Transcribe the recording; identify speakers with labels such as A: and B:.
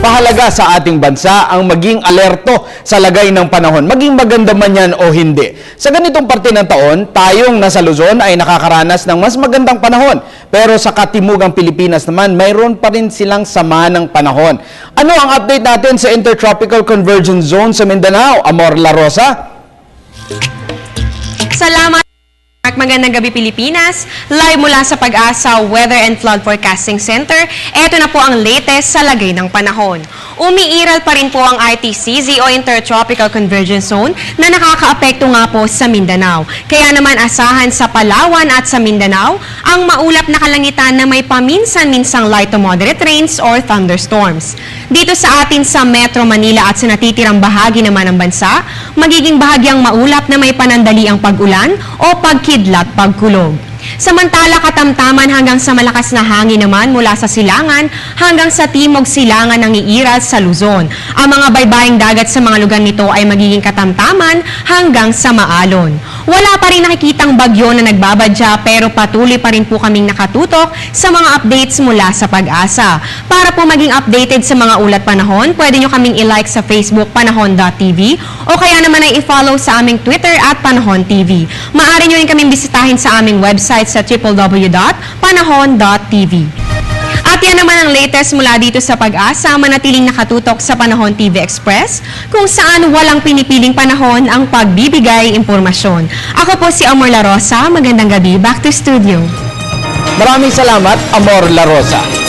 A: Mahalaga sa ating bansa ang maging alerto sa lagay ng panahon, maging maganda man yan o hindi. Sa ganitong parte ng taon, tayong nasa Luzon ay nakakaranas ng mas magandang panahon. Pero sa katimugang Pilipinas naman, mayroon pa rin silang sama ng panahon. Ano ang update natin sa Intertropical Convergence Zone sa Mindanao? Amor La Rosa?
B: Salamat. Magandang gabi Pilipinas. Live mula sa Pag-asa Weather and Flood Forecasting Center. Ito na po ang latest sa lagay ng panahon. Umiiral pa rin po ang ITCZ o Intertropical Convergence Zone na nakakaapekto nga po sa Mindanao. Kaya naman asahan sa Palawan at sa Mindanao ang maulap na kalangitan na may paminsan-minsang light to moderate rains or thunderstorms. Dito sa atin sa Metro Manila at sa natitirang bahagi naman ng bansa, magiging bahagyang maulap na may panandaliang pag-ulan o pagkidlat pagkulog. Samantala katamtaman hanggang sa malakas na hangin naman mula sa silangan hanggang sa timog silangan ng iiral sa Luzon. Ang mga baybaying dagat sa mga lugar nito ay magiging katamtaman hanggang sa maalon. Wala pa rin nakikitang bagyo na nagbabadya pero patuloy pa rin po kaming nakatutok sa mga updates mula sa Pag-asa. Para po maging updated sa mga ulat panahon, pwede nyo kaming i-like sa Facebook panahon.tv o kaya naman ay i-follow sa aming Twitter at Panahon TV. Maaari nyo rin kaming bisitahin sa aming website sa www.panahon.tv. At yan naman ang latest mula dito sa Pag-asa, manatiling nakatutok sa Panahon TV Express, kung saan walang pinipiling panahon ang pagbibigay impormasyon. Ako po si Amor La Rosa, magandang gabi, back to studio.
A: Maraming salamat, Amor La Rosa.